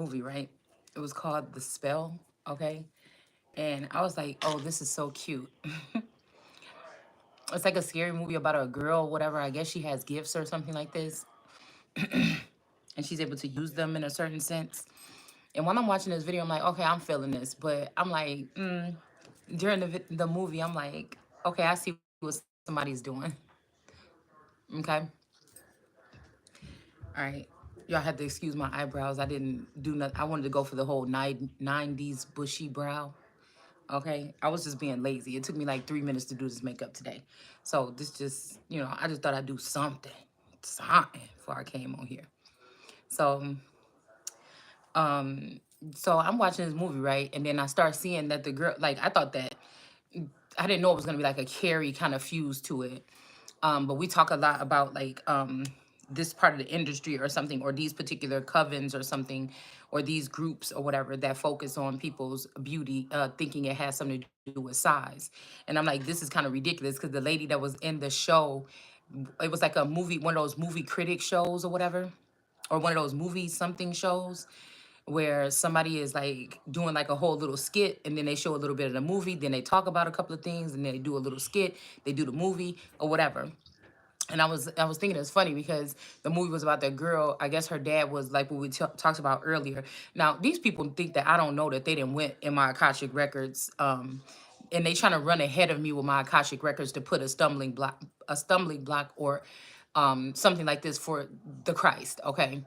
movie, right? It was called The Spell, okay? And I was like, oh, this is so cute. It's like a scary movie about a girl, whatever. I guess she has gifts or something like this, and she's able to use them in a certain sense. And while I'm watching this video, I'm like, okay, I'm feeling this. But I'm like, during the movie, I'm like, okay, I see what somebody's doing. Okay. All right. Y'all had to excuse my eyebrows. I didn't do nothing. I wanted to go for the whole 90s bushy brow. Okay. I was just being lazy. It took me like 3 minutes to do this makeup today. So this just, I just thought I'd do something before I came on here. So, um, so I'm watching this movie, right? And then I start seeing that the girl, like, I thought that, I didn't know it was going to be like a Carrie kind of fuse to it. But we talk a lot about like this part of the industry or something, or these particular covens or something, or these groups or whatever that focus on people's beauty, thinking it has something to do with size. And I'm like, this is kind of ridiculous because the lady that was in the show, it was like a movie, one of those movie critic shows or whatever, or one of those movie something shows where somebody is like doing like a whole little skit, and then they show a little bit of the movie, then they talk about a couple of things, and then they do a little skit, they do the movie or whatever. And I was thinking it's funny because the movie was about that girl. I guess her dad was like what we talked about earlier. Now these people think that I don't know that they didn't went in my Akashic records, and they trying to run ahead of me with my Akashic records to put a stumbling block or something like this for the Christ. Okay.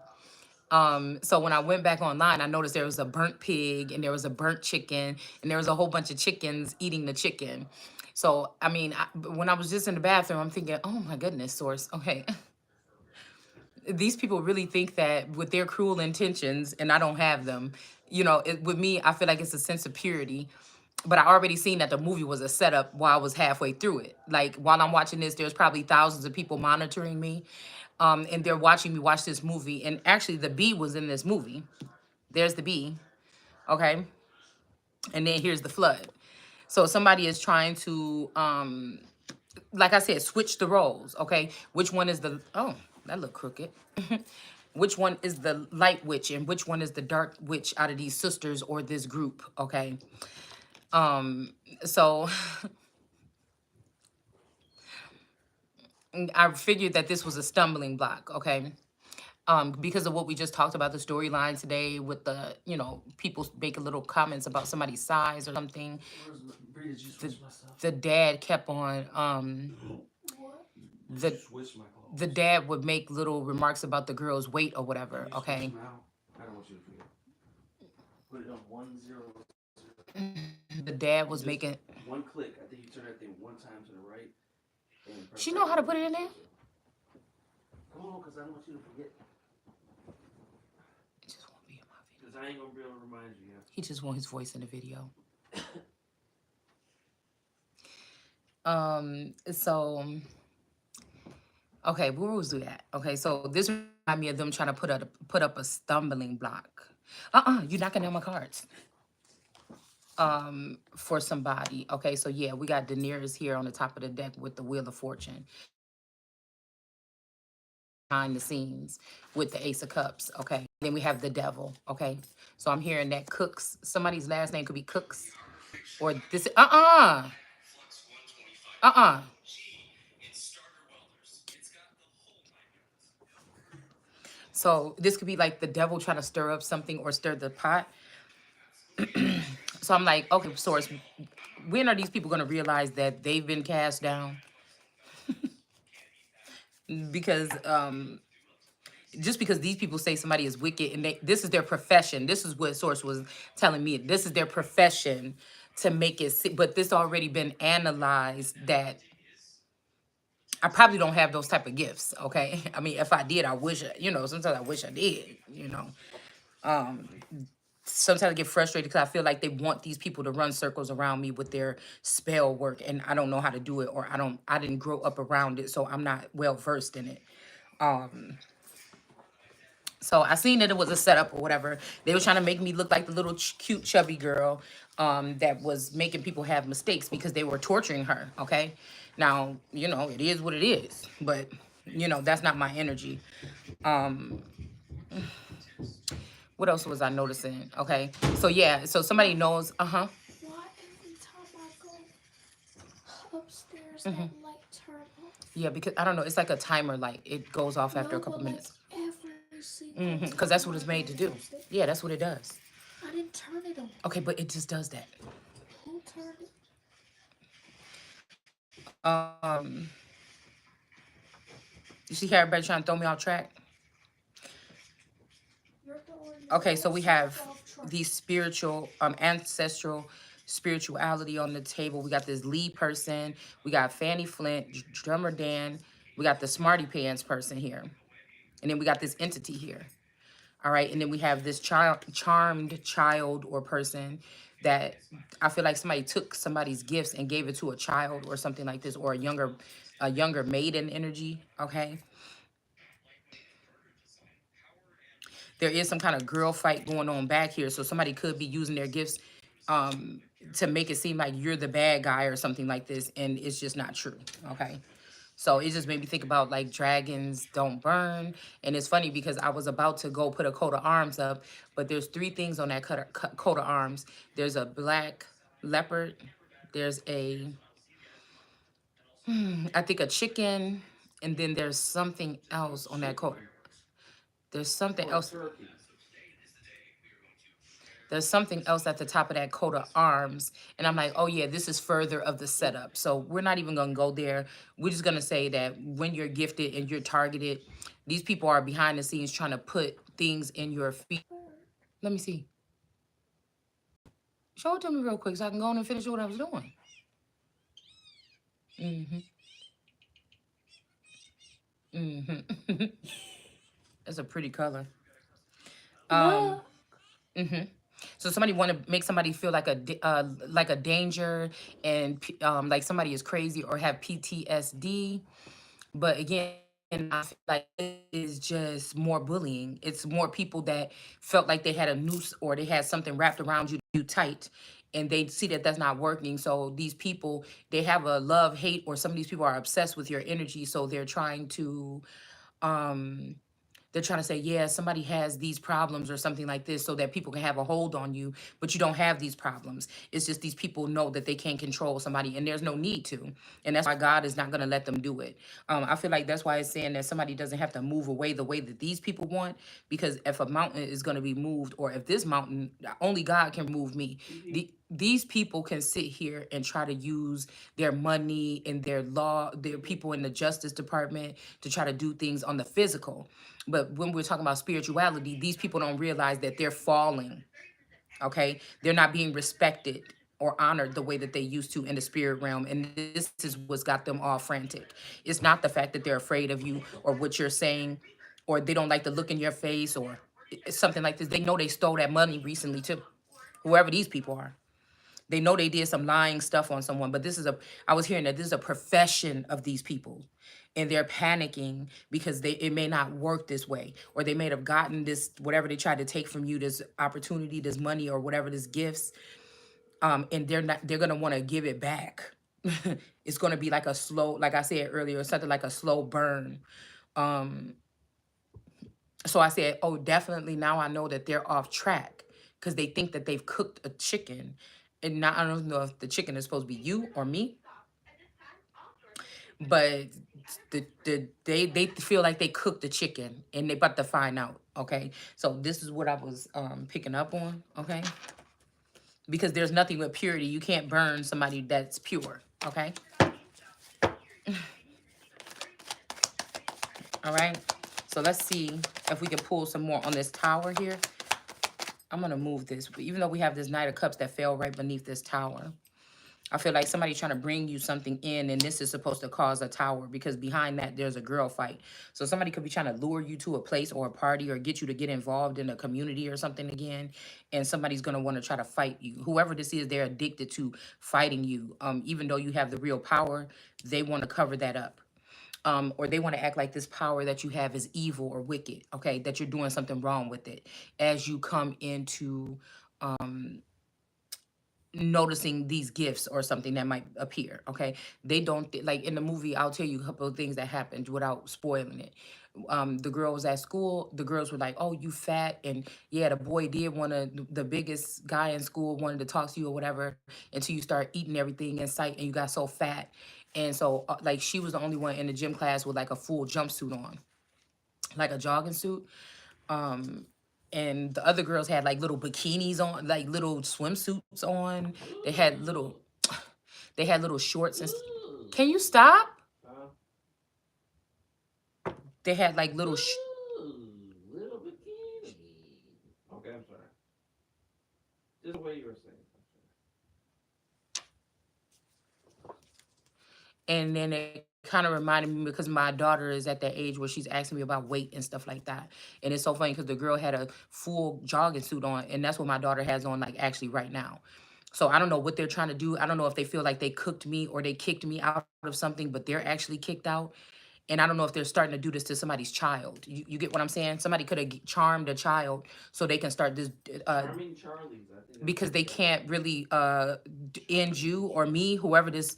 So when I went back online, I noticed there was a burnt pig and there was a burnt chicken and there was a whole bunch of chickens eating the chicken. So, I mean, when I was just in the bathroom, I'm thinking, oh my goodness, source. Okay. These people really think that with their cruel intentions, and I don't have them, with me, I feel like it's a sense of purity. But I already seen that the movie was a setup while I was halfway through it. Like while I'm watching this, there's probably thousands of people monitoring me. And they're watching me watch this movie. And actually the bee was in this movie. There's the bee. Okay. And then here's the flood. So somebody is trying to, like I said, switch the roles. Okay. Which one is the, oh, that look crooked. Which one is the light witch and which one is the dark witch out of these sisters or this group? Okay. So I figured that this was a stumbling block. Okay. Because of what we just talked about, the storyline today with the, people making little comments about somebody's size or something. The, the dad kept on, the, the dad would make little remarks about the girl's weight or whatever, okay? The dad was making, she know how to put it in there? It just won't be in my video. He just want his voice in the video. So okay, where was we at? Okay, so this remind me of them trying to put up a stumbling block. You're knocking down my cards. For somebody. Okay, so yeah, we got Daenerys here on the top of the deck with the Wheel of Fortune. Behind the scenes with the Ace of Cups. Okay, then we have the Devil. Okay, so I'm hearing that Cooks. Somebody's last name could be Cooks, or this. Uh. So this could be like the devil trying to stir up something or stir the pot. So I'm like, okay, source, when are these people going to realize that they've been cast down? Because just because these people say somebody is wicked and this is their profession. This is what source was telling me. This is their profession to make it sick. But this already been analyzed that I probably don't have those type of gifts. Okay. I mean, if I did, I wish, sometimes I wish I did. Sometimes I get frustrated because I feel like they want these people to run circles around me with their spell work, and I don't know how to do it, or I didn't grow up around it, so I'm not well versed in it. So I seen that it was a setup or whatever. They were trying to make me look like the little cute chubby girl that was making people have mistakes because they were torturing her. Okay, now it is what it is, but that's not my energy. What else was I noticing? Okay. So yeah, so somebody knows, uh-huh. Why every time I go upstairs that light turn off? Yeah, because I don't know, it's like a timer light. It goes off after a No, couple but like minutes. every single Because time that's I what it's go made to do. downstairs. Yeah, that's what it does. I didn't turn it on. Okay, but it just does that. Who turned it? Um, you see how everybody trying to throw me off track? You're throwing Okay, so we yourself have off track. these spiritual, ancestral spirituality on the table. We got this lead person. We got Fanny Flint, drummer Dan. We got the smarty pants person here. And then we got this entity here. All right. And then we have this charmed child or person that I feel like somebody took somebody's gifts and gave it to a child or something like this, or a younger maiden energy. Okay. There is some kind of girl fight going on back here. So somebody could be using their gifts um, to make it seem like you're the bad guy or something like this. And it's just not true. Okay. So it just made me think about like dragons don't burn. And it's funny because I was about to go put a coat of arms up, but there's three things on that coat of arms. There's a black leopard. There's I think a chicken. And then there's something else on that coat. There's something else. There's something else at the top of that coat of arms. And I'm like, oh yeah, this is further of the setup. So we're not even gonna go there. We're just gonna say that when you're gifted and you're targeted, these people are behind the scenes trying to put things in your feet. Let me see. Show it to me real quick so I can go on and finish what I was doing. hmm hmm That's a pretty color. Um, Look. hmm So somebody want to make somebody feel like a danger, and like somebody is crazy or have PTSD. But again, I feel like it is just more bullying. It's more people that felt like they had a noose or they had something wrapped around you tight, and they see that that's not working. So these people, they have a love hate, or some of these people are obsessed with your energy. So um they're trying to say, yeah, somebody has these problems or something like this so that people can have a hold on you, but you don't have these problems. It's just these people know that they can't control somebody and there's no need to. And that's why God is not going to let them do it. I feel like that's why it's saying that somebody doesn't have to move away the way that these people want, because if a mountain is going to be moved, or if this mountain, only God can move me. These people can sit here and try to use their money and their people in the Justice Department to try to do things on the physical. But when we're talking about spirituality, these people don't realize that they're falling. Okay, they're not being respected or honored the way that they used to in the spirit realm, and this is what's got them all frantic. It's not the fact that they're afraid of you or what you're saying, or they don't like the look in your face, or something like this. They know they stole that money recently too, whoever these people are. They know they did some lying stuff on someone, but I was hearing that this is a profession of these people. And they're panicking because it may not work this way, or they may have gotten this, whatever they tried to take from you, this opportunity, this money, or whatever, this gifts. And they're going to want to give it back. It's going to be like a slow, like I said earlier, something like a slow burn. Um, so I said, oh, definitely now I know that they're off track because they think that they've cooked a chicken. And now I don't know if the chicken is supposed to be you or me, but they feel like they cooked the chicken and they about to find out. Okay, so this is what I was picking up on. Okay, because there's nothing with purity. You can't burn somebody that's pure. Okay, all right. So let's see if we can pull some more on this tower here. I'm gonna move this, even though we have this Knight of Cups that fell right beneath this tower. I feel like somebody's trying to bring you something in, and this is supposed to cause a tower, because behind that there's a girl fight. So somebody could be trying to lure you to a place or a party, or get you to get involved in a community or something again, and somebody's gonna want to try to fight you. Whoever this is, they're addicted to fighting you. Even though you have the real power, they want to cover that up. Or they want to act like this power that you have is evil or wicked. Okay, that you're doing something wrong with it as you come into noticing these gifts or something that might appear. Okay, they don't like in the movie. I'll tell you a couple of things that happened without spoiling it. The girl was at school. The girls were like, "Oh, you fat," and yeah, the boy did want to. The biggest guy in school wanted to talk to you or whatever until you start eating everything in sight and you got so fat. And so, like, she was the only one in the gym class with like a full jumpsuit on, like a jogging suit. Um, and the other girls had like little bikinis on, like little swimsuits on. They had little, they had little shorts and. Can you stop? They had like little. Little bikini. Okay, I'm sorry. Just the way you were saying. And then it kind of reminded me because my daughter is at that age where she's asking me about weight and stuff like that. And it's so funny because the girl had a full jogging suit on, and that's what my daughter has on, like actually right now. So I don't know what they're trying to do. I don't know if they feel like they cooked me or they kicked me out of something, but they're actually kicked out. And I don't know if they're starting to do this to somebody's child. You get what I'm saying? Somebody could have charmed a child so they can start this Charming Charlie's. I think that's because what they they are. can't really end you or me, whoever this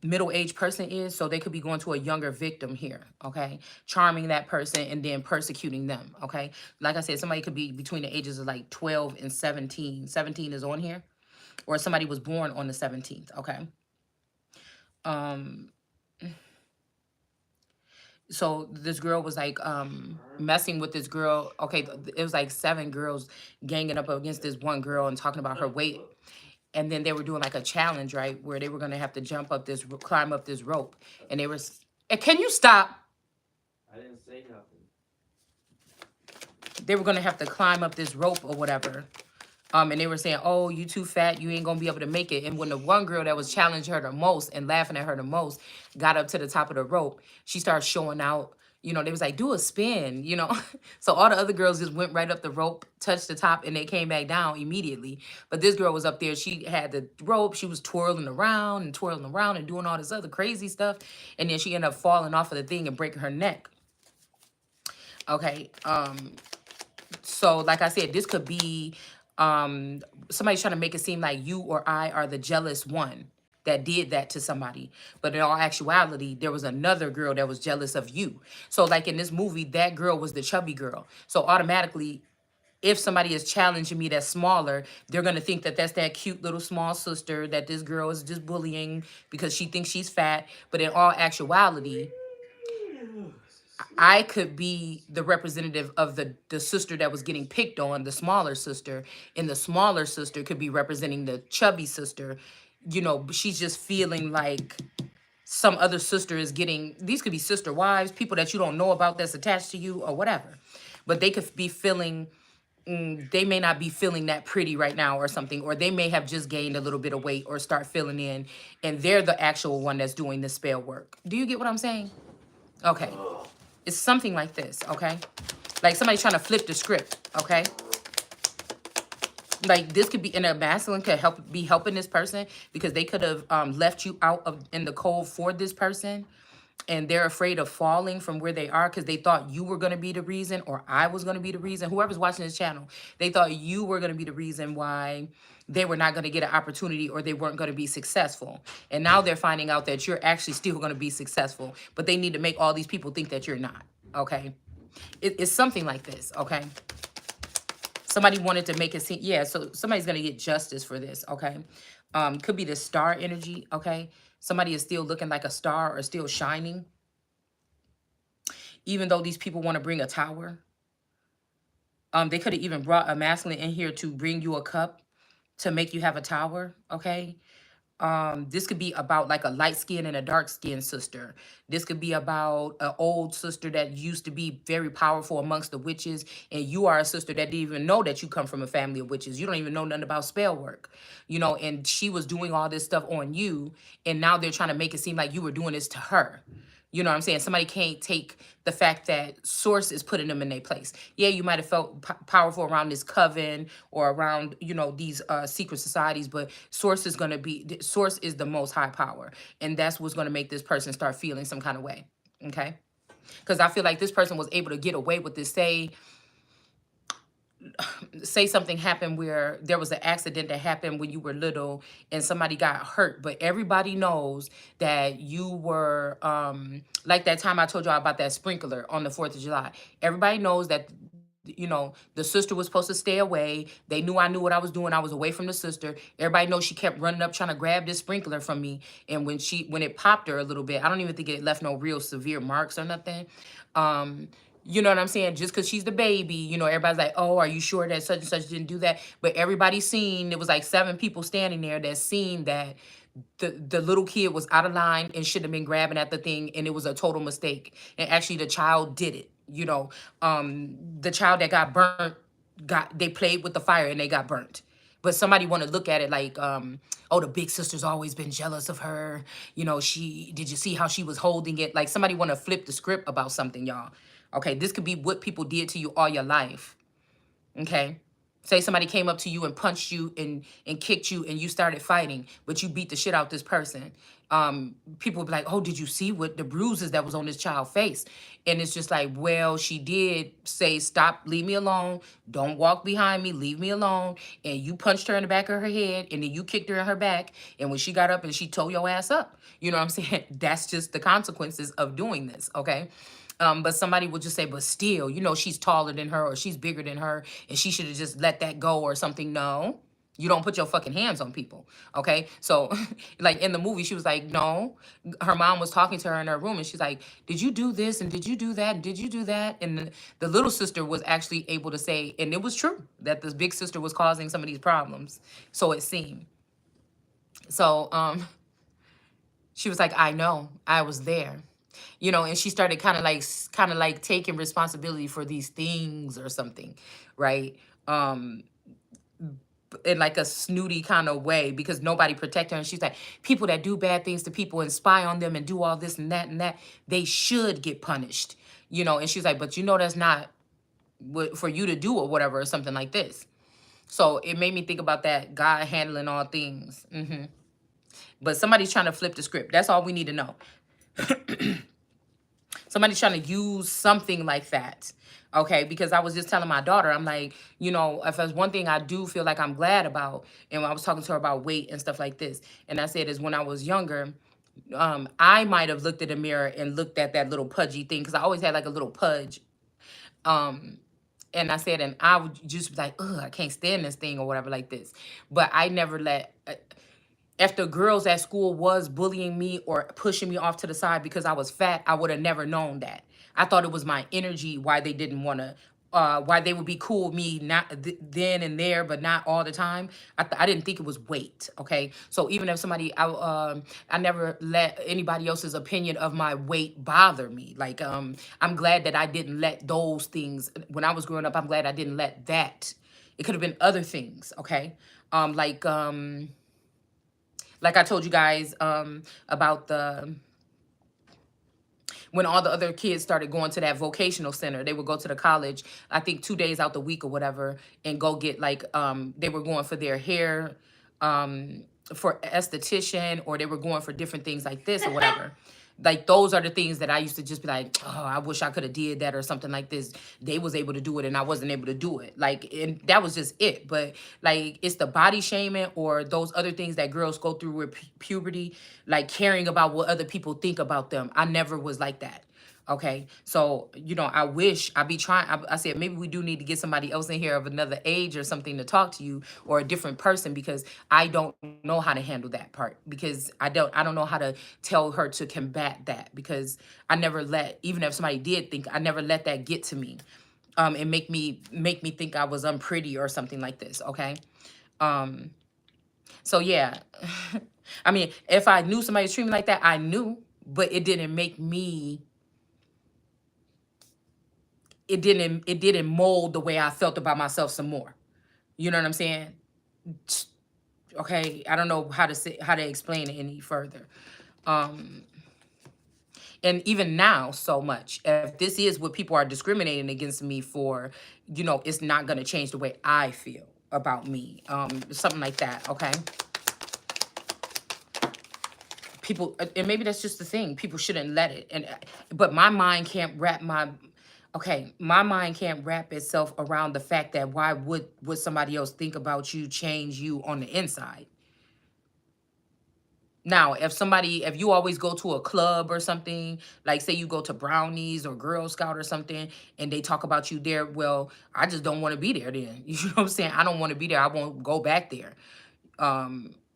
middle-aged person is, so they could be going to a younger victim here, okay? Charming that person and then persecuting them, okay? Like I said, somebody could be between the ages of like 12 and 17. 17 is on here. Or somebody was born on the 17th, okay? Um, so this girl was like Charming. messing with this girl. Okay, it was like seven girls ganging up against this one girl and talking about her weight. Whoop. And then they were doing like a challenge, right, where they were gonna have to jump up this, climb up this rope, and they were. Can you stop? I didn't say nothing. They were gonna have to climb up this rope or whatever. And they were saying, "Oh, you too fat. You ain't gonna be able to make it." And when the one girl that was challenging her the most and laughing at her the most got up to the top of the rope, she started showing out. You know, they was like, "Do a spin," you know. So all the other girls just went right up the rope, touched the top, and they came back down immediately. But this girl was up there. She had the rope. She was twirling around and doing all this other crazy stuff. And then she ended up falling off of the thing and breaking her neck. Okay. So like I said, this could be somebody's trying to make it seem like you or I are the jealous one that did that to somebody. But in all actuality, there was another girl that was jealous of you. So like in this movie, that girl was the chubby girl. So automatically, if somebody is challenging me that's smaller, they're going to think that that's that cute little small sister that this girl is just bullying because she thinks she's fat. But in all actuality, I could be the representative of the sister that was getting picked on, the smaller sister, and the smaller sister could be representing the chubby sister. You know, she's just feeling like some other sister is getting, these could be sister wives, people that you don't know about that's attached to you or whatever. But they could be feeling, they may not be feeling that pretty right now or something, or they may have just gained a little bit of weight or start filling in, and they're the actual one that's doing the spell work. Do you get what I'm saying? Okay. It's something like this, okay? Like somebody trying to flip the script, okay? Like this could be in a masculine could help be helping this person because they could have left you out of in the cold for this person, and they're afraid of falling from where they are because they thought you were going to be the reason or I was going to be the reason. Whoever's watching this channel, they thought you were going to be the reason why they were not going to get an opportunity or they weren't going to be successful. And now they're finding out that you're actually still going to be successful, but they need to make all these people think that you're not. Okay. It's something like this. Okay. Somebody wanted to make it seem, yeah, so somebody's going to get justice for this. Okay. Could be the star energy. Okay. Somebody is still looking like a star or still shining, even though these people want to bring a tower. They could have even brought a masculine in here to bring you a cup to make you have a tower. Okay. This could be about like a light skin and a dark skin sister. This could be about an old sister that used to be very powerful amongst the witches, and you are a sister that didn't even know that you come from a family of witches. You don't even know nothing about spell work, you know, and she was doing all this stuff on you, and now they're trying to make it seem like you were doing this to her. You know what I'm saying? Somebody can't take the fact that source is putting them in their place. Yeah, you might have felt powerful around this coven or around, you know, these secret societies, but source is going to be, source is the most high power. And that's what's going to make this person start feeling some kind of way. Okay? Because I feel like this person was able to get away with this. Say say something happened where there was an accident that happened when you were little and somebody got hurt, but everybody knows that you were like that time I told y'all about that sprinkler on the 4th of July. Everybody knows that, the sister was supposed to stay away. They knew I knew what I was doing. I was away from the sister. Everybody knows she kept running up trying to grab this sprinkler from me. And when it popped her a little bit, I don't even think it left no real severe marks or nothing. Um, you know what I'm saying? Just because she's the baby, everybody's like, oh, are you sure that such and such didn't do that? But everybody seen, it was like 7 people standing there that seen that the little kid was out of line and should have been grabbing at the thing, and it was a total mistake. And actually the child did it. The child that got burnt, they played with the fire and they got burnt. But somebody want to look at it like, oh, the big sister's always been jealous of her. She did you see how she was holding it? Like somebody want to flip the script about something, y'all. Okay, this could be what people did to you all your life. Okay. Say somebody came up to you and punched you and kicked you and you started fighting, but you beat the shit out this person. People would be like, oh, did you see what the bruises that was on this child's face? And it's just like, well, she did say, stop, leave me alone. Don't walk behind me, leave me alone. And you punched her in the back of her head and then you kicked her in her back. And when she got up and she tore your ass up, you know what I'm saying? That's just the consequences of doing this, okay? But somebody will just say, but still, she's taller than her or she's bigger than her and she should have just let that go or something. No, you don't put your fucking hands on people. Okay. So like in the movie, she was like, no, her mom was talking to her in her room and she's like, did you do this? And did you do that? And did you do that? And the little sister was actually able to say, and it was true that this big sister was causing some of these problems. So it seemed. So, she was like, I know, I was there. And she started kind of like taking responsibility for these things or something, right? Um, in like a snooty kind of way because nobody protected her. And she's like, people that do bad things to people and spy on them and do all this and that, they should get punished. And she's like, but that's not what for you to do or whatever or something like this. So it made me think about that God handling all things. But somebody's trying to flip the script. That's all we need to know. Somebody's trying to use something like that. Okay, because I was just telling my daughter, I'm like, if there's one thing I do feel like I'm glad about, and when I was talking to her about weight and stuff like this, and I said is when I was younger, I might have looked at the mirror and looked at that little pudgy thing because I always had like a little pudge. And I said, and I would just be like, ugh, I can't stand this thing or whatever like this. But I never let if the girls at school was bullying me or pushing me off to the side because I was fat, I would have never known that. I thought it was my energy why they didn't want to, why they would be cool with me not then and there, but not all the time. I didn't think it was weight. Okay, so even if I never let anybody else's opinion of my weight bother me. Like I'm glad that I didn't let those things when I was growing up. I'm glad I didn't let that. It could have been other things. Okay, like I told you guys about when all the other kids started going to that vocational center, they would go to the college, I think 2 days out the week or whatever, and go get like, they were going for their hair, for esthetician, or they were going for different things like this or whatever. Like those are the things that I used to just be like, oh, I wish I could have did that or something like this. They was able to do it and I wasn't able to do it. Like, and that was just it. But like, it's the body shaming or those other things that girls go through with puberty, like caring about what other people think about them. I never was like that. Okay, so I wish I be trying. I said maybe we do need to get somebody else in here of another age or something to talk to you or a different person because I don't know how to handle that part because I don't know how to tell her to combat that because I never let even if somebody did think I never let that get to me, and make me think I was unpretty or something like this. Okay, so yeah, I mean if I knew somebody was treating me like that, I knew, but it didn't make me it didn't mold the way I felt about myself some more. You know what I'm saying? Okay, I don't know how to explain it any further. Um and even now so much. If this is what people are discriminating against me for, it's not going to change the way I feel about me. Something like that, okay? People and maybe that's just the thing. People shouldn't let it. But my mind can't wrap my Okay, my mind can't wrap itself around the fact that why would somebody else think about you, change you on the inside. Now, if you always go to a club or something, like say you go to Brownies or Girl Scout or something, and they talk about you there, well, I just don't want to be there then. You know what I'm saying? I don't want to be there. I won't go back there.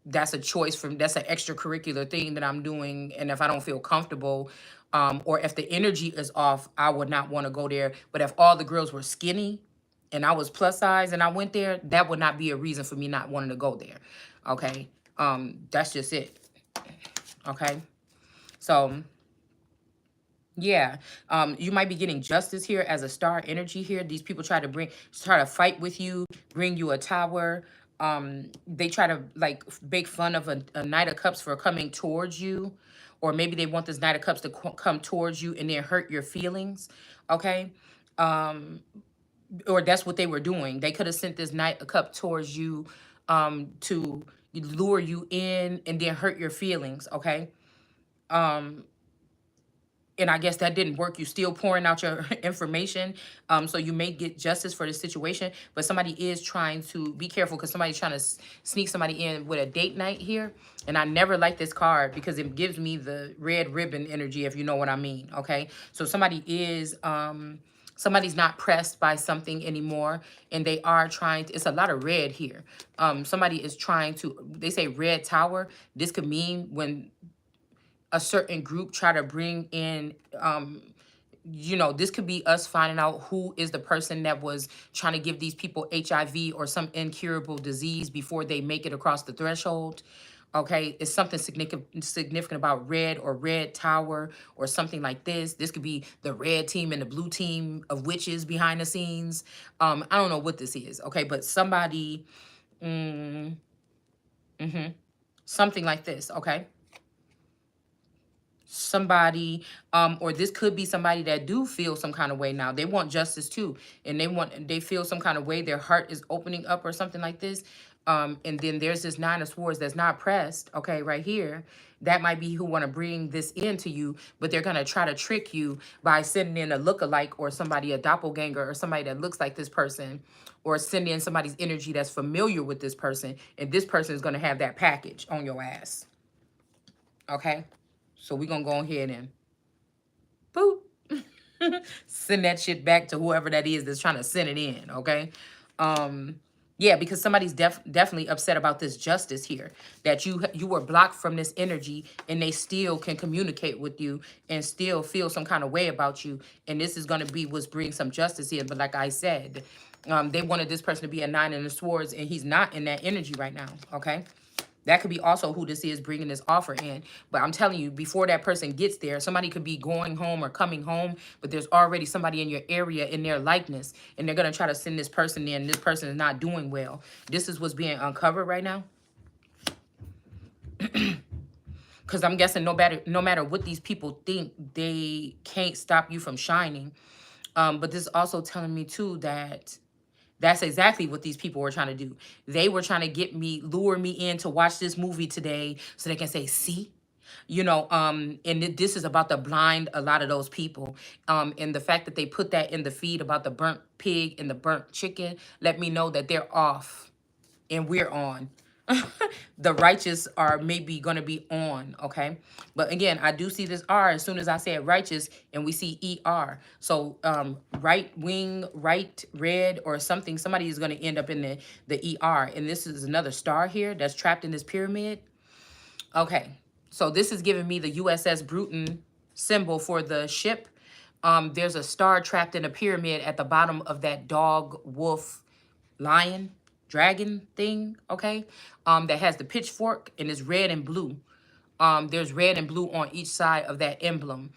That's a choice from that's an extracurricular thing that I'm doing. And if I don't feel comfortable, or if the energy is off, I would not want to go there. But if all the girls were skinny and I was plus size and I went there, that would not be a reason for me not wanting to go there. Okay. That's just it. Okay. So yeah, you might be getting justice here as a star energy here. These people try to fight with you, bring you a tower. They try to like make fun of a Knight of Cups for coming towards you, or maybe they want this Knight of Cups to come towards you and then hurt your feelings. Okay, or that's what they were doing. They could have sent this Knight of Cup towards you, to lure you in and then hurt your feelings. Okay, and I guess that didn't work. You still pouring out your information. So you may get justice for the situation, but somebody is trying to be careful because somebody's trying to sneak somebody in with a date night here. And I never like this card because it gives me the red ribbon energy, if you know what I mean. Okay. So somebody is, somebody's not pressed by something anymore, and they are trying to, it's a lot of red here. Somebody is trying to, they say red tower. This could mean when a certain group try to bring in, this could be us finding out who is the person that was trying to give these people HIV or some incurable disease before they make it across the threshold. Okay, it's something significant about red or red tower or something like this. This could be the red team and the blue team of witches behind the scenes. I don't know what this is. Okay, but somebody, something like this. Okay, somebody, or this could be somebody that do feel some kind of way. Now they want justice too, and they feel some kind of way, their heart is opening up or something like this. And then there's this Nine of Swords that's not pressed. Okay, right here, that might be who want to bring this into you, but they're going to try to trick you by sending in a lookalike or somebody, a doppelganger or somebody that looks like this person, or send in somebody's energy that's familiar with this person, and this person is going to have that package on your ass. Okay, so we're going to go ahead and boop. Send that shit back to whoever that is that's trying to send it in, okay? Yeah, because somebody's definitely upset about this justice here, that you were blocked from this energy and they still can communicate with you and still feel some kind of way about you, and this is going to be what's bring some justice here. But like I said, they wanted this person to be a Nine in the Swords, and he's not in that energy right now, okay? That could be also who this is bringing this offer in. But I'm telling you, before that person gets there, somebody could be going home or coming home, but there's already somebody in your area in their likeness, and they're going to try to send this person in. This person is not doing well. This is what's being uncovered right now. Because I'm guessing no matter what these people think, they can't stop you from shining. But this is also telling me too that that's exactly what these people were trying to do. They were trying to lure me in to watch this movie today so they can say, see? And this is about to blind a lot of those people. And the fact that they put that in the feed about the burnt pig and the burnt chicken, let me know that they're off and we're on. The righteous are maybe going to be on, okay? But again, I do see this R as soon as I say righteous, and we see ER. So right wing, right red or something, somebody is going to end up in the ER. And this is another star here that's trapped in this pyramid. Okay, so this is giving me the USS Bruton symbol for the ship. There's a star trapped in a pyramid at the bottom of that dog, wolf, lion, dragon thing, okay? That has the pitchfork and is red and blue. There's red and blue on each side of that emblem.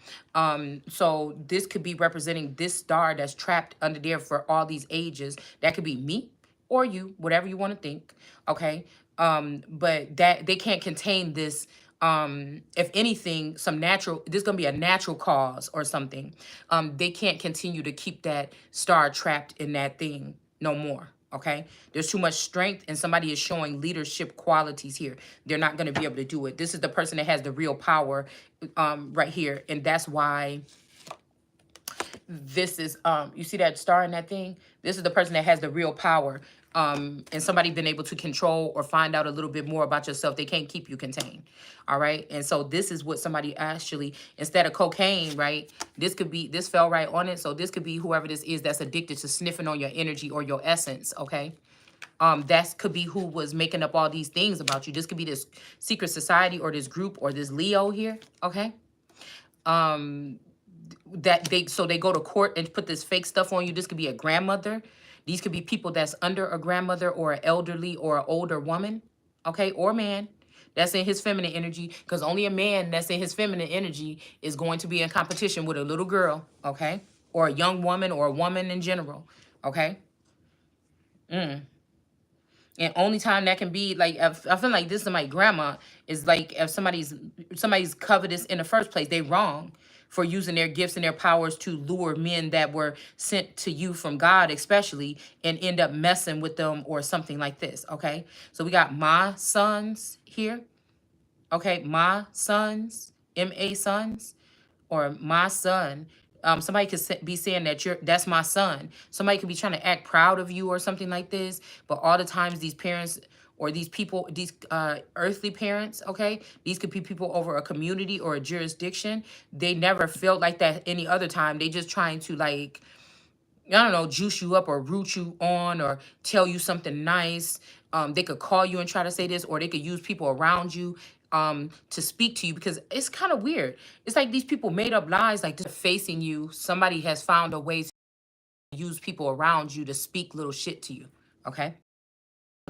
So this could be representing this star that's trapped under there for all these ages. That could be me or you, whatever you want to think, okay? But that they can't contain this. If anything, there's gonna be a natural cause or something. They can't continue to keep that star trapped in that thing no more. Okay, there's too much strength, and somebody is showing leadership qualities here. They're not going to be able to do it. This is the person that has the real power, right here, and that's why This is you see that star in that thing? This is the person that has the real power. And somebody been able to control or find out a little bit more about yourself. They can't keep you contained. All right. And so this is what somebody actually, instead of cocaine, right? This could be, this fell right on it. So this could be whoever this is that's addicted to sniffing on your energy or your essence. Okay. That could be who was making up all these things about you. This could be this secret society or this group or this Leo here. Okay. That they, so they go to court and put this fake stuff on you. This could be a grandmother. These could be people that's under a grandmother or an elderly or an older woman, okay, or man that's in his feminine energy, because only a man that's in his feminine energy is going to be in competition with a little girl, okay, or a young woman or a woman in general, okay. And only time that can be like, if, I feel like this is my grandma, is like if somebody's covetous in the first place, they wrong for using their gifts and their powers to lure men that were sent to you from God, especially, and end up messing with them or something like this. Okay, so we got my sons here. Okay, my sons, M-A sons, or my son. Somebody could be saying that that's my son. Somebody could be trying to act proud of you or something like this. But all the times these parents or these people, these earthly parents, okay, these could be people over a community or a jurisdiction. They never felt like that any other time. They just trying to like, I don't know, juice you up or root you on or tell you something nice. They could call you and try to say this, or they could use people around you to speak to you, because it's kind of weird. It's like these people made up lies like this facing you. Somebody has found a way to use people around you to speak little shit to you. Okay.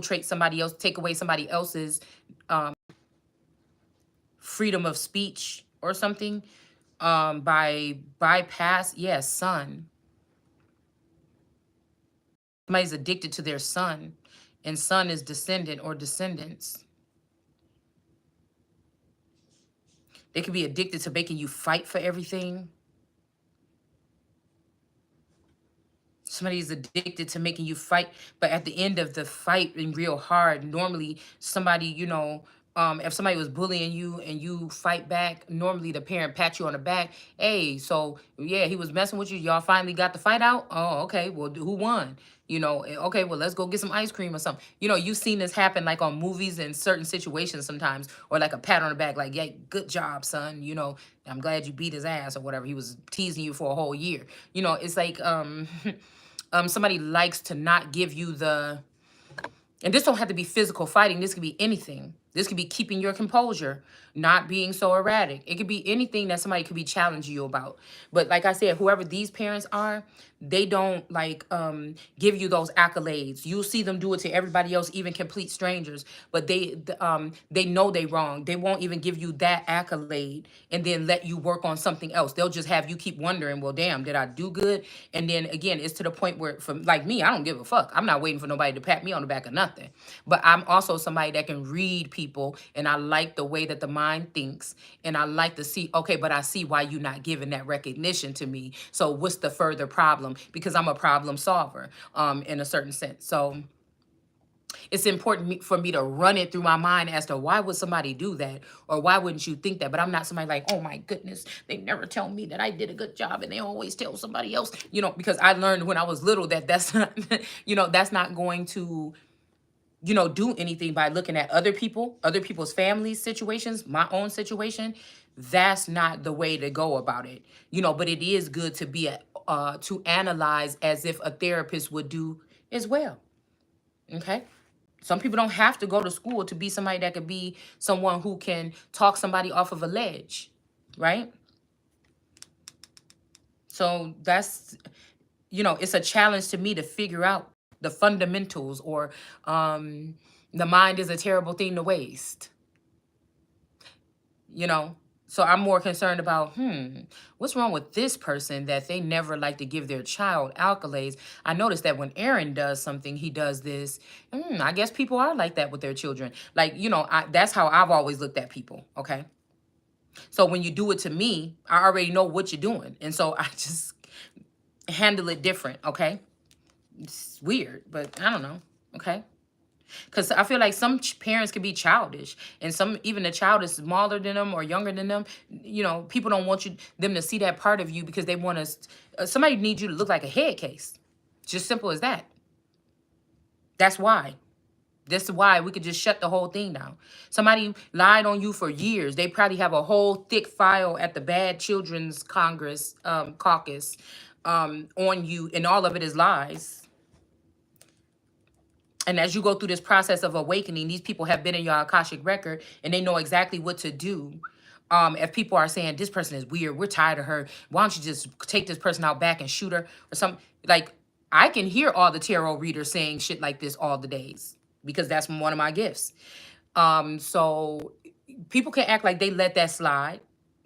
Trait somebody else, take away somebody else's freedom of speech or something by bypass. Yes, son. Somebody's addicted to their son, and son is descendant or descendants. They could be addicted to making you fight for everything. Somebody's addicted to making you fight, but at the end of the fight and real hard, normally somebody, if somebody was bullying you and you fight back, normally the parent pat you on the back. Hey, so yeah, he was messing with you. Y'all finally got the fight out. Oh, okay. Well, who won? Okay, well, let's go get some ice cream or something. You've seen this happen like on movies and certain situations sometimes, or like a pat on the back, like, yeah, good job, son. I'm glad you beat his ass or whatever. He was teasing you for a whole year. It's like, somebody likes to not give you the, and this don't have to be physical fighting. This could be anything. This could be keeping your composure, not being so erratic. It could be anything that somebody could be challenging you about. But like I said, whoever these parents are, they don't like give you those accolades. You'll see them do it to everybody else, even complete strangers. But they know they wrong. They won't even give you that accolade and then let you work on something else. They'll just have you keep wondering, well, damn, did I do good? And then again, it's to the point where, for like me, I don't give a fuck. I'm not waiting for nobody to pat me on the back or nothing. But I'm also somebody that can read people, and I like the way that the mind thinks, and I like to see, okay, but I see why you're not giving that recognition to me. So what's the further problem? Because I'm a problem solver in a certain sense. So it's important for me to run it through my mind as to why would somebody do that, or why wouldn't you think that? But I'm not somebody like, oh my goodness, they never tell me that I did a good job, and they always tell somebody else, because I learned when I was little that that's not, that's not going to, do anything by looking at other people's families, situations, my own situation. That's not the way to go about it, but it is good to be to analyze as if a therapist would do as well. Okay. Some people don't have to go to school to be somebody that could be someone who can talk somebody off of a ledge, right? So that's, it's a challenge to me to figure out the fundamentals, or the mind is a terrible thing to waste, you know? So I'm more concerned about, what's wrong with this person that they never like to give their child accolades? I noticed that when Aaron does something, he does this. I guess people are like that with their children. Like, that's how I've always looked at people, okay? So when you do it to me, I already know what you're doing. And so I just handle it different, okay? It's weird, but I don't know, okay? Because I feel like some parents can be childish, and some, even the child is smaller than them or younger than them. You know, people don't want them to see that part of you because they want to. Somebody needs you to look like a head case. Just simple as that. That's why. This is why we could just shut the whole thing down. Somebody lied on you for years. They probably have a whole thick file at the Bad Children's Congress caucus on you, and all of it is lies. And as you go through this process of awakening, these people have been in your Akashic record and they know exactly what to do. If people are saying this person is weird, we're tired of her, why don't you just take this person out back and shoot her or something? Like, I can hear all the tarot readers saying shit like this all the days because that's one of my gifts. So people can act like they let that slide.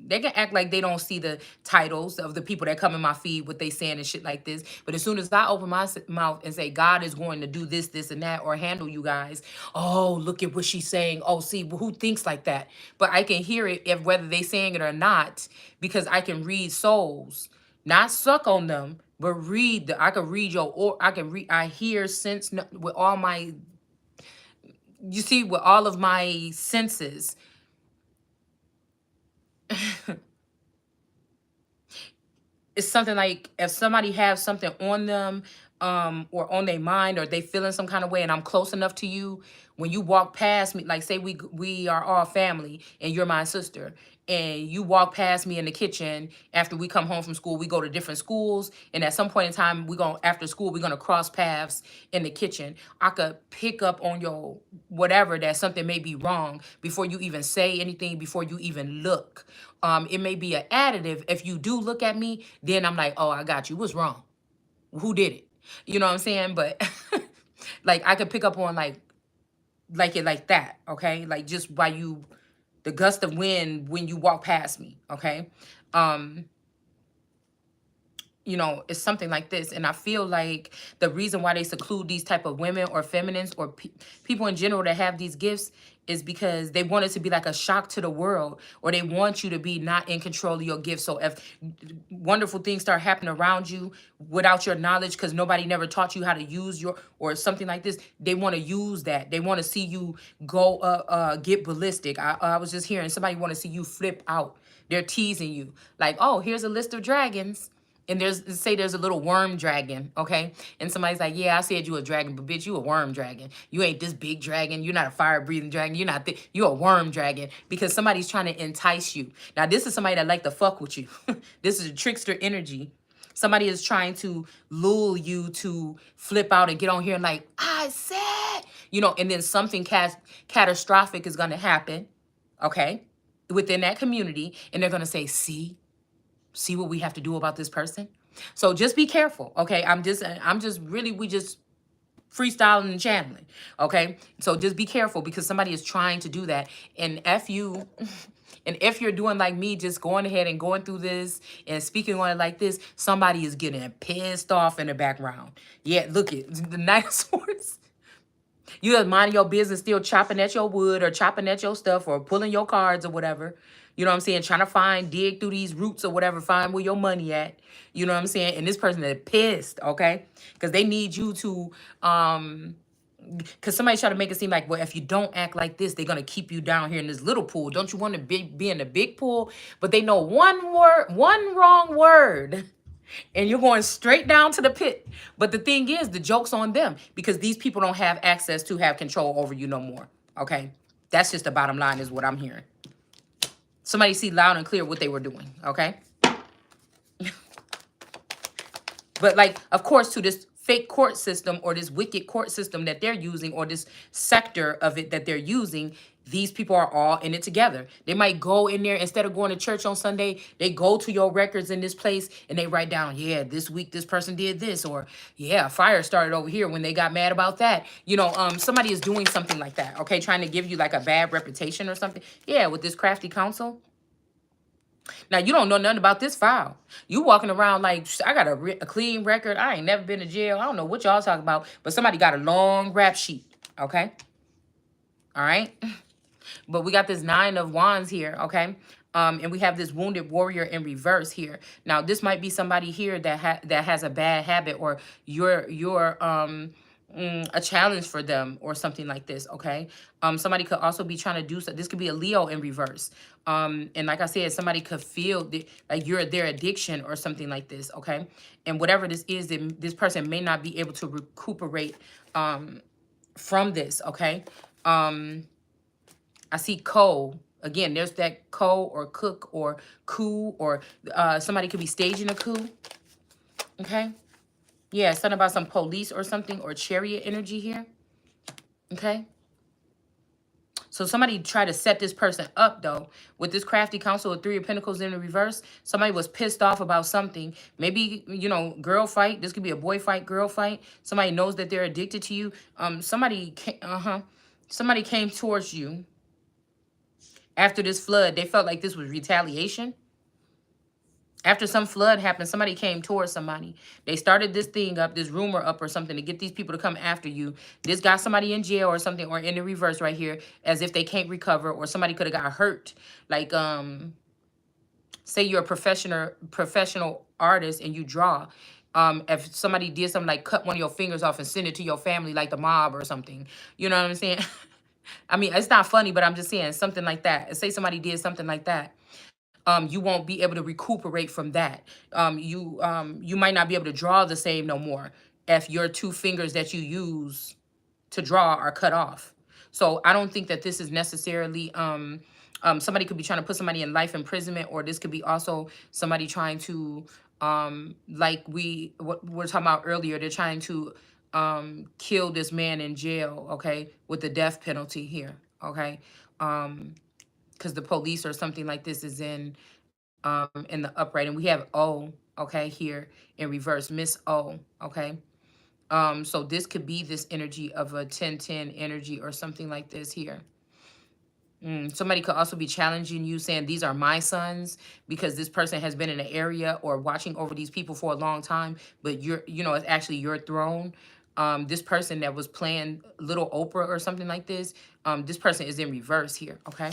They can act like they don't see the titles of the people that come in my feed, what they saying and shit like this. But as soon as I open my mouth and say, God is going to do this, this, and that, or handle you guys, oh, look at what she's saying. Oh, see, who thinks like that? But I can hear it if whether they saying it or not, because I can read souls, not suck on them, but read. I can read your, or I can read, I hear, sense with all my, you see, with all of my senses. It's something like if somebody has something on them, or on their mind, or they feeling some kind of way, and I'm close enough to you, when you walk past me, like say we are all family and you're my sister, and you walk past me in the kitchen after we come home from school, we go to different schools, and at some point in time we go after school, we're gonna cross paths in the kitchen. I could pick up on your whatever, that something may be wrong before you even say anything, before you even look. It may be an additive. If you do look at me, then I'm like, oh, I got you. What's wrong? Who did it? You know what I'm saying? But like I could pick up on like it like that, okay? Like just by you, the gust of wind when you walk past me, okay? Um, you know, it's something like this. And I feel like the reason why they seclude these type of women or feminines or people in general that have these gifts is because they want it to be like a shock to the world, or they want you to be not in control of your gifts. So if wonderful things start happening around you without your knowledge, because nobody never taught you how to use your, or something like this, they want to use that. They want to see you go get ballistic. I was just hearing somebody want to see you flip out. They're teasing you like, oh, here's a list of dragons. And there's a little worm dragon, okay? And somebody's like, yeah, I said you a dragon, but bitch, you a worm dragon. You ain't this big dragon. You're not a fire-breathing dragon. You're not you're a worm dragon, because somebody's trying to entice you. Now, this is somebody that like to fuck with you. This is a trickster energy. Somebody is trying to lure you to flip out and get on here and like, I said, you know, and then something catastrophic is going to happen, okay, within that community. And they're going to say, see what we have to do about this person. So just be careful, okay? I'm just really, we just freestyling and channeling, okay? So just be careful, because somebody is trying to do that. And if you're doing like me, just going ahead and going through this and speaking on it like this, somebody is getting pissed off in the background. Yeah, look at the Knight of Swords. You just minding your business, still chopping at your wood or chopping at your stuff or pulling your cards or whatever. You know what I'm saying? Trying to dig through these roots or whatever, find where your money at. You know what I'm saying? And this person is pissed, okay? Because they need you to, because somebody try to make it seem like, well, if you don't act like this, they're going to keep you down here in this little pool. Don't you want to be in the big pool? But they know one wrong word, and you're going straight down to the pit. But the thing is, the joke's on them, because these people don't have access to have control over you no more, okay? That's just the bottom line is what I'm hearing. Somebody see loud and clear what they were doing, okay? But like, of course, to this fake court system or this wicked court system that they're using, or this sector of it that they're using, these people are all in it together. They might go in there, instead of going to church on Sunday, they go to your records in this place and they write down, yeah, this week this person did this, or yeah, a fire started over here when they got mad about that. You know, somebody is doing something like that, okay? Trying to give you like a bad reputation or something. Yeah, with this crafty counsel. Now, you don't know nothing about this file. You walking around like, I got a clean record. I ain't never been to jail. I don't know what y'all talking about. But somebody got a long rap sheet. Okay? All right? But we got this 9 of Wands here. Okay? And we have this wounded warrior in reverse here. Now, this might be somebody here that has a bad habit, or you're a challenge for them or something like this, okay? Somebody could also be trying to do so. This could be a Leo in reverse. And like I said, somebody could feel like you're their addiction or something like this, okay? And whatever this is, this person may not be able to recuperate from this, okay? I see co. Again, there's that co or cook or coup, or somebody could be staging a coup, okay? Yeah, something about some police or something, or chariot energy here, okay? So somebody tried to set this person up, though. With this crafty counsel of Three of Pentacles in the reverse, somebody was pissed off about something. Maybe, you know, girl fight. This could be a boy fight, girl fight. Somebody knows that they're addicted to you. Somebody came towards you after this flood. They felt like this was retaliation. After some flood happened, somebody came towards somebody. They started this thing up, this rumor up or something, to get these people to come after you. This got somebody in jail or something, or in the reverse right here, as if they can't recover, or somebody could have got hurt. Like, say you're a professional artist and you draw. If somebody did something like cut one of your fingers off and send it to your family, like the mob or something. You know what I'm saying? I mean, it's not funny, but I'm just saying something like that. Say somebody did something like that. You won't be able to recuperate from that. You might not be able to draw the same no more if your two fingers that you use to draw are cut off. So I don't think that this is necessarily somebody could be trying to put somebody in life imprisonment, or this could be also somebody trying to like what we were talking about earlier. They're trying to kill this man in jail, okay, with the death penalty here, okay. Because the police or something like this is in the upright, and we have O, okay, here in reverse, Miss O, okay. So this could be this energy of a 10-10 energy or something like this here. Somebody could also be challenging you, saying these are my sons, because this person has been in an area or watching over these people for a long time, but it's actually your throne. This person that was playing Little Oprah or something like this person is in reverse here, okay.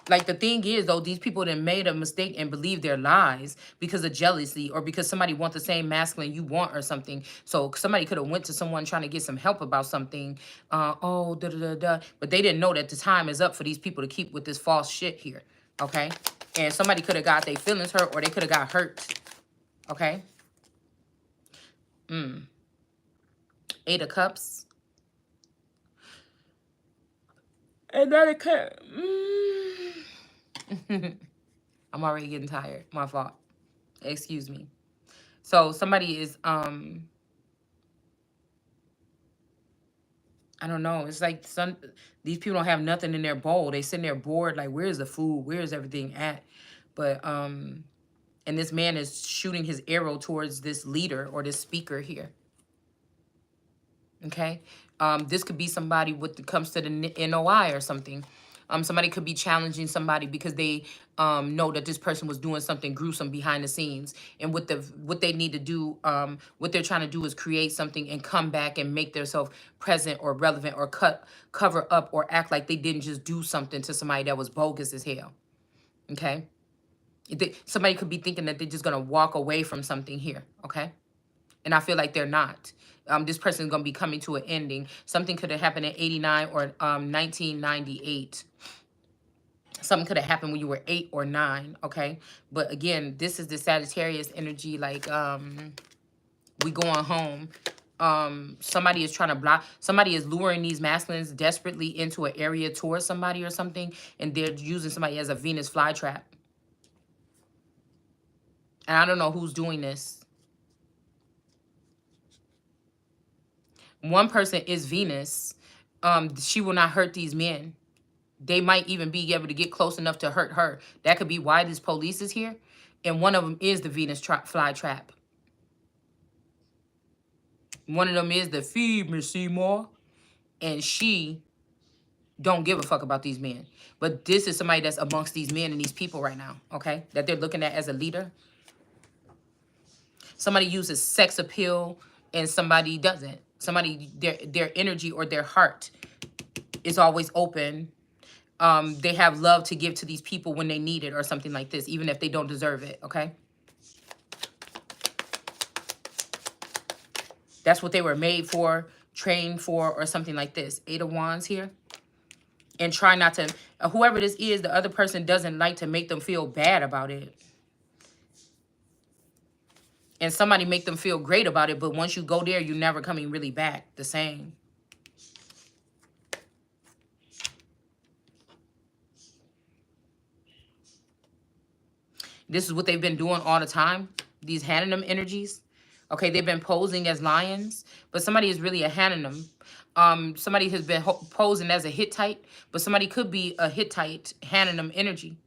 Like, the thing is, though, these people that made a mistake and believe their lies because of jealousy, or because somebody wants the same masculine you want or something. So somebody could have went to someone trying to get some help about something. Oh, da da da da. But they didn't know that the time is up for these people to keep with this false shit here. Okay? And somebody could have got their feelings hurt, or they could have got hurt. Okay? 8 of Cups. And then it could... I'm already getting tired. My fault. Excuse me. So somebody is, I don't know. It's like these people don't have nothing in their bowl. They sitting there bored, like, where's the food? Where's everything at? But, and this man is shooting his arrow towards this leader or this speaker here. Okay. This could be somebody with comes to the NOI or something. Somebody could be challenging somebody because they know that this person was doing something gruesome behind the scenes, and what they need to do, what they're trying to do is create something and come back and make themselves present or relevant, or cover up or act like they didn't just do something to somebody that was bogus as hell. Okay. Somebody could be thinking that they're just gonna walk away from something here. Okay. And I feel like they're not. This person is going to be coming to an ending. Something could have happened in 89 or 1998. Something could have happened when you were 8 or 9, okay? But again, this is the Sagittarius energy, like we going home. Somebody is trying to block. Somebody is luring these masculines desperately into an area towards somebody or something, and they're using somebody as a Venus flytrap. And I don't know who's doing this. One person is Venus. She will not hurt these men. They might even be able to get close enough to hurt her. That could be why this police is here. And one of them is the Venus fly trap. One of them is the Feed Me Seymour. And she don't give a fuck about these men. But this is somebody that's amongst these men and these people right now, okay? That they're looking at as a leader. Somebody uses sex appeal and somebody doesn't. Somebody, their energy or their heart is always open. They have love to give to these people when they need it or something like this, even if they don't deserve it, okay? That's what they were made for, trained for, or something like this. 8 of Wands here. And try not to, whoever this is, the other person doesn't like to make them feel bad about it. And somebody make them feel great about it, but once you go there, you're never coming really back the same. This is what they've been doing all the time. These Hanonim energies. Okay, they've been posing as lions, but somebody is really a Hanonim. Somebody has been posing as a Hittite, but somebody could be a Hittite Hanonim energy.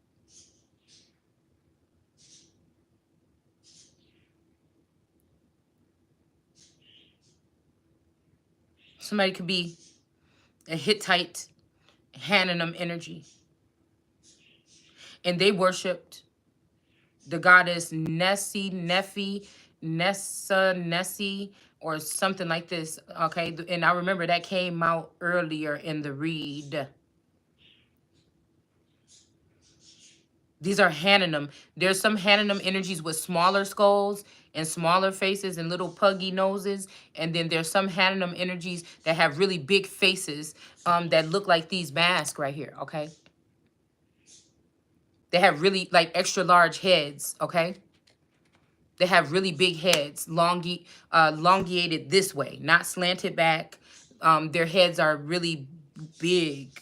Somebody could be a Hittite Hanonim energy. And they worshipped the goddess Nessie, or something like this. Okay, and I remember that came out earlier in the read. These are Hanonim. There's some Hanonim energies with smaller skulls and smaller faces and little puggy noses. And then there's some Hanonim energies that have really big faces that look like these masks right here, okay? They have really, like, extra large heads, okay? They have really big heads, elongated this way, not slanted back. Their heads are really big,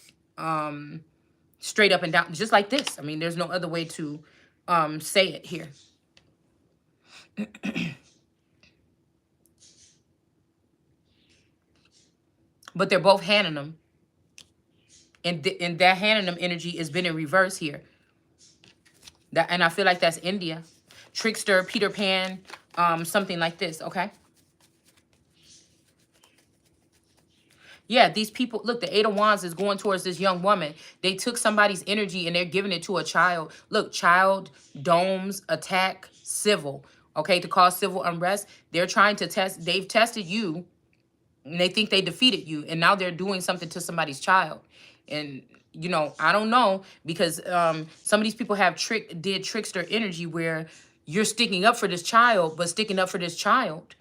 straight up and down, just like this. I mean, there's no other way to say it here. But they're both Hanonim. And that Hanonim energy has been in reverse here. And I feel like that's India. Trickster, Peter Pan, something like this, okay? Yeah, these people, look, the 8 of Wands is going towards this young woman. They took somebody's energy and they're giving it to a child. Look, child, domes, attack, civil, okay, to cause civil unrest. They're trying to test, they've tested you, and they think they defeated you, and now they're doing something to somebody's child. And, you know, I don't know, because some of these people have did trickster energy where you're sticking up for this child, but sticking up for this child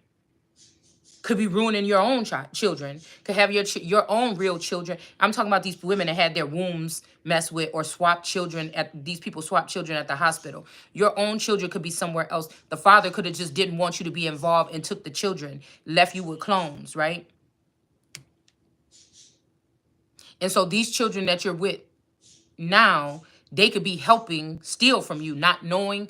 could be ruining your own children, could have your own real children. I'm talking about these women that had their wombs messed with or swapped children these people swapped children at the hospital. Your own children could be somewhere else. The father could have just didn't want you to be involved and took the children, left you with clones, right? And so these children that you're with now, they could be helping steal from you, not knowing,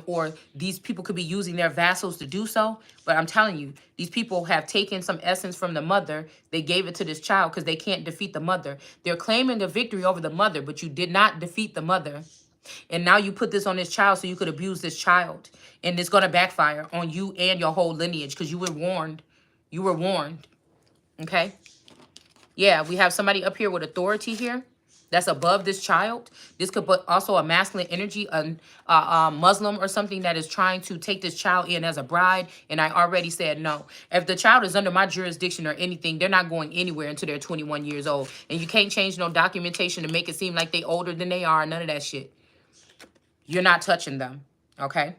or these people could be using their vassals to do so. But I'm telling you, these people have taken some essence from the mother. They gave it to this child because they can't defeat the mother. They're claiming a victory over the mother, but you did not defeat the mother. And now you put this on this child so you could abuse this child. And it's going to backfire on you and your whole lineage because you were warned. You were warned. Okay? Yeah, we have somebody up here with authority here that's above this child. This could be also a masculine energy, a Muslim or something that is trying to take this child in as a bride. And I already said no. If the child is under my jurisdiction or anything, they're not going anywhere until they're 21 years old. And you can't change no documentation to make it seem like they older than they are. None of that shit. You're not touching them. Okay?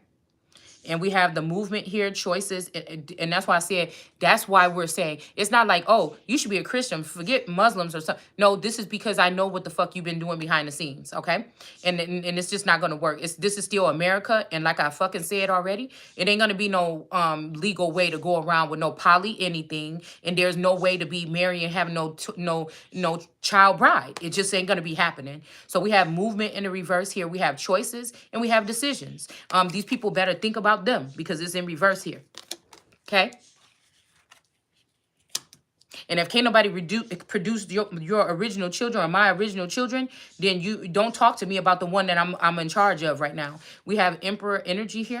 And we have the movement here, choices. And that's why I said, that's why we're saying, it's not like, oh, you should be a Christian. Forget Muslims or something. No, this is because I know what the fuck you've been doing behind the scenes, okay? And it's just not going to work. This is still America. And like I fucking said already, it ain't going to be no legal way to go around with no poly anything. And there's no way to be married and have no child bride. It just ain't going to be happening. So we have movement in the reverse here. We have choices and we have decisions. These people better think about them because it's in reverse here. Okay? And if can't nobody produce your original children or my original children, then you don't talk to me about the one that I'm in charge of right now. We have Emperor energy here.